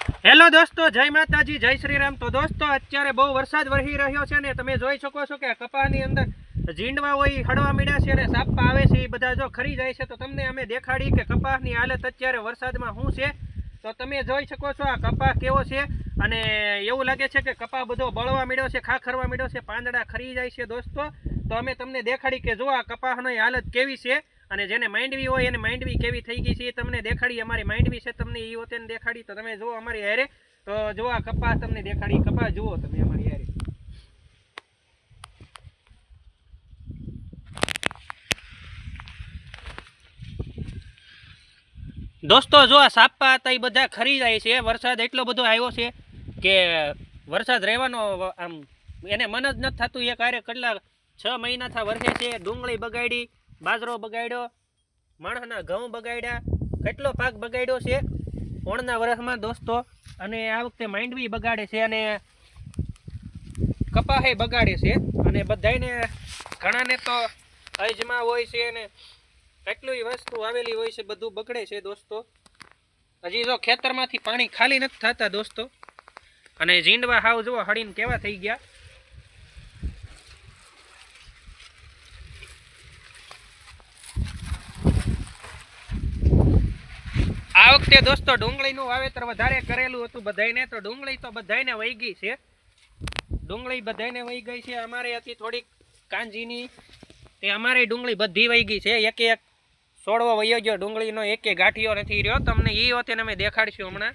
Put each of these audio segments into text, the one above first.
Hello દોસ્તો, જય માતાજી, જય શ્રી રામ। તો દોસ્તો અત્યારે બહુ વરસાદ વરસી રહ્યો છે ને તમે જોઈ શકો છો કે કપાસની અંદર ઝીંડવા હોય હળવા મીડ્યા છે અને સાપા આવે છે, એ બધા જો ખરી જાય છે। તો તમને અમે દેખાડી કે કપાસની હાલત અત્યારે વરસાદમાં શું છે। તો તમે જોઈ શકો છો આ કપાસ કેવો છે અને એવું લાગે છે કે કપાસ બધો બળવા મીડ્યો છે, ખાખરવા મીડ્યો છે, પાંદડા ખરી જાય છે દોસ્તો। તો અમે તમને દેખાડી કે જો આ કપાસની હાલત કેવી છે અને જેને માંડવી હોય એને માંડવી કેવી થઈ ગઈ છે એ તમને દેખાડી। અમારી માંડવી છે તમને એ વખતે દેખાડી। તો તમે જુઓ અમારી હારે, તો જો આ કપાસ તમને દેખાડી, કપાસ જુઓ તમે અમારી હારે। દોસ્તો જો આ સાપા હતા એ બધા ખરી જાય છે। વરસાદ એટલો બધો આવ્યો છે કે વરસાદ રહેવાનો આમ એને મન જ નથી થતું। એક હારે કેટલા 6 મહિનાથી વરસે છે। ડુંગળી બગાડી, બાજરો બગાડ્યો, માણસના ઘઉં બગાડ્યા, કેટલો પાક બગાડ્યો છે ઓણના વર્ષમાં દોસ્તો। અને આ વખતે માંડવી બગાડે છે અને કપાહે બગાડે છે અને બધાને ઘણાને તો અજમા હોય છે અને કેટલી વસ્તુ આવેલી હોય છે, બધું બગડે છે દોસ્તો। હજી જો ખેતરમાંથી પાણી ખાલી નથી થતા દોસ્તો અને ઝીંડવા હાવ જુઓ હળીને કેવા થઈ ગયા। આ વખતે દોસ્તો ડુંગળીનું વાવેતર વધારે કરેલું હતું બધાને, તો ડુંગળી તો બધાને વહી ગઈ છે। ડુંગળી બધાને વહી ગઈ છે। અમારે હતી થોડીક કાંજીની, તે અમારે ડુંગળી બધી વહી ગઈ છે। એક એક છોડવો વહી ગયો ડુંગળીનો, એક ગાંઠિયો નથી રહ્યો। તમને એ વખતે અમે દેખાડશું હમણાં।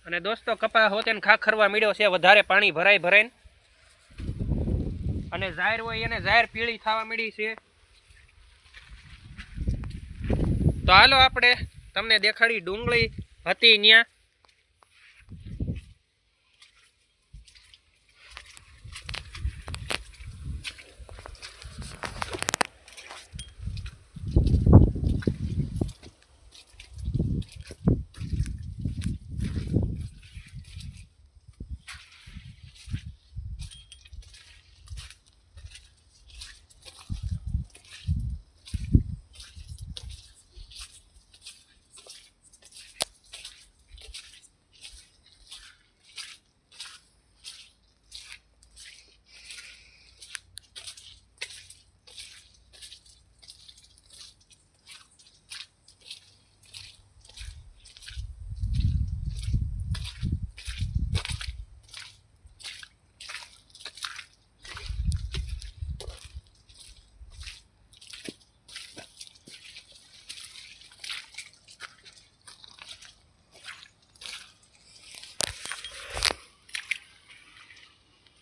અને દોસ્તો કપા હોતે ખાખરવા મળ્યો છે, વધારે પાણી ભરાઈને અને જાહેર હોય એને જાહેર પીળી થવા મળી છે। તો હાલો આપણે તમને દેખાડી ડુંગળી હતી ત્યાં।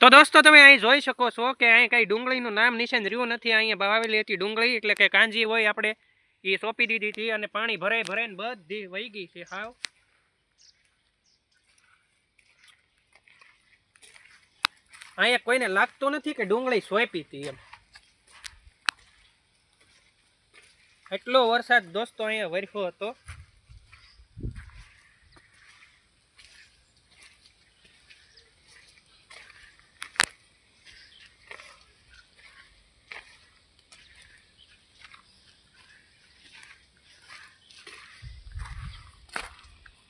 તો દોસ્તો તમે અહીં જોઈ શકો છો કે અહીં કઈ ડુંગળીનું નામ નિશાન રહ્યું નથી। અહીંયા વાવેલી હતી ડુંગળી, એટલે કે કાંજી હોય આપણે એ સોંપી દીધી હતી અને પાણી ભરાઈને બધી વહી ગઈ છે હાવ। અહીંયા કોઈને લાગતું નથી કે ડુંગળી સોંપી હતી એમ, એટલો વરસાદ દોસ્તો અહીંયા વરસ્યો હતો।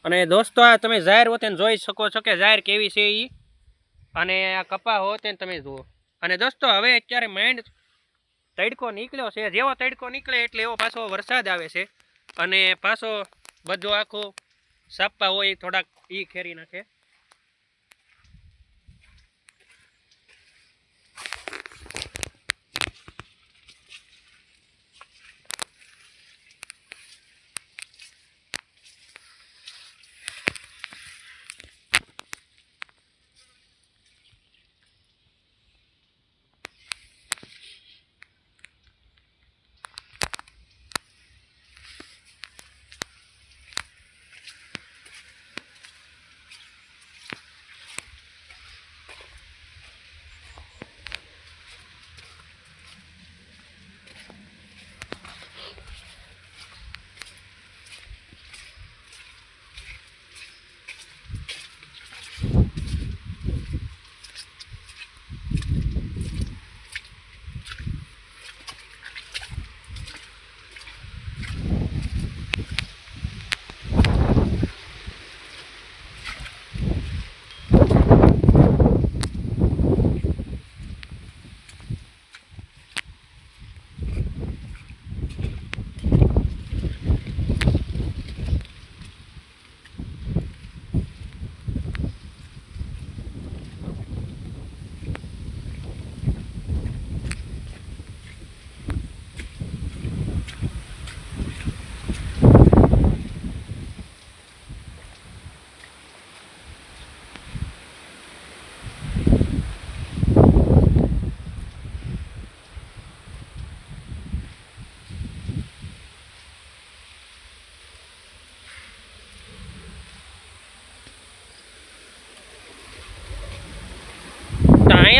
અને દોસ્તો આ તમે જાહેર હોતે જોઈ શકો છો કે જાહેર કેવી છે એ, અને આ કપા હોતે તમે જુઓ। અને દોસ્તો હવે અત્યારે માંડ તડકો નીકળ્યો છે, જેવો તડકો નીકળે એટલે એવો પાછો વરસાદ આવે છે અને પાછો બધો આખો સાપા હોય થોડાક ઈ ખેરી નાખે।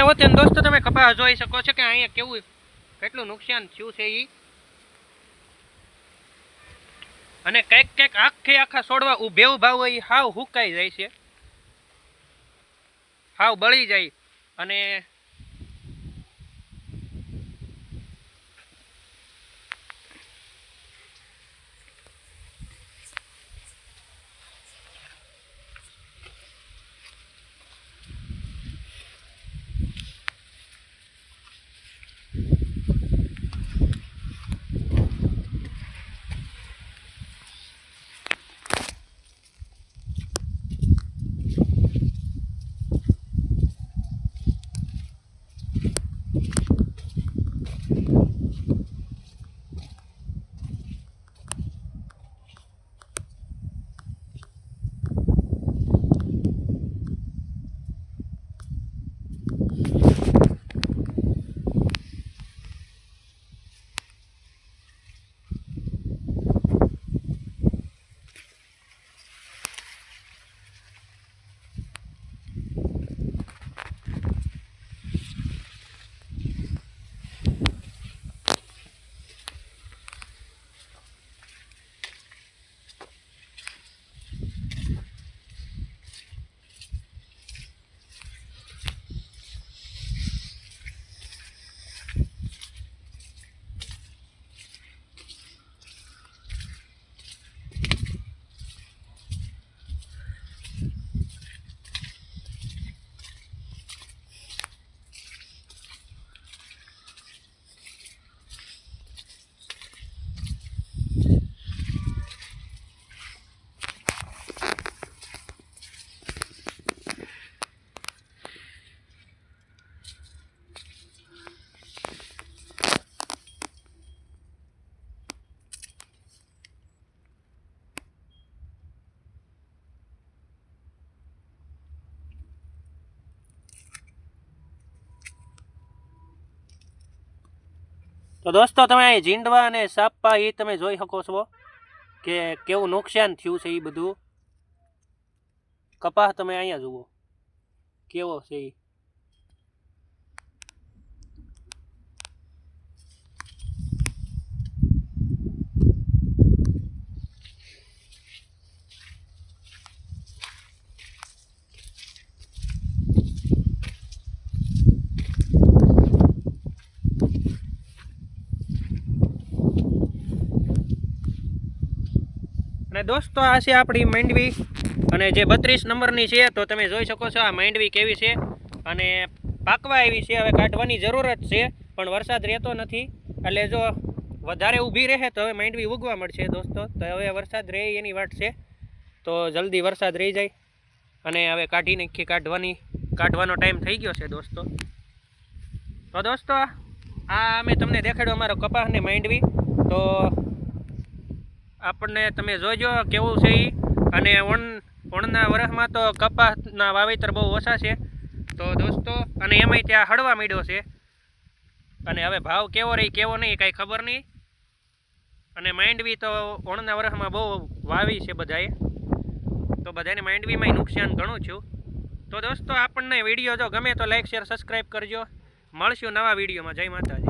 એ હોતે ને દોસ્તો તમે કપાસ જોઈ શકો છો કે અહીંયા કેવું કેટલું નુકસાન થયું છે ઈ, અને કંઈક આખા છોડવા ઉભે ઉભા હોય હાવ હુકાઈ જાય છે, હાવ બળી જાય. અને તો દોસ્તો તમે અહીં ઝીંડવા અને સાપા એ તમે જોઈ શકો છો કે કેવું નુકસાન થયું છે. એ બધું કપાસ તમે અહીંયા જુઓ કેવો છે એ. અને દોસ્તો આ છે આપણી માંડવી, અને જે 32 નંબરની છે. તો તમે જોઈ શકો છો આ માંડવી કેવી છે અને પાકવા એવી છે. હવે કાઢવાની જરૂર જ છે, પણ વરસાદ રહેતો નથી. એટલે જો વધારે ઊભી રહે તો હવે માંડવી ઉગવા મળશે દોસ્તો. તો હવે વરસાદ રહે એની વાટ છે, તો જલ્દી વરસાદ રહી જાય અને હવે કાઢી નાખી. કાઢવાનો ટાઈમ થઈ ગયો છે દોસ્તો. તો દોસ્તો આ અમે તમને દેખાડ્યો અમારો કપાસને માંડવી. તો આપણને તમે જોજો કેવું છે એ. અને ઓણના વરસમાં તો કપાસના વાવેતર બહુ ઓછા છે તો દોસ્તો, અને એમાંય ત્યાં હળવા માંડ્યો છે. અને હવે ભાવ કેવો રહી કેવો નહીં કાંઈ ખબર નહીં. અને માંડવી તો ઓણના વરસમાં બહુ વાવી છે બધાએ, તો બધાને માંડવીમાં નુકસાન ઘણું છું. તો દોસ્તો આપણને વિડીયો જો ગમે તો લાઈક શેર સબસ્ક્રાઈબ કરજો. મળશું નવા વિડીયોમાં. જય માતાજી.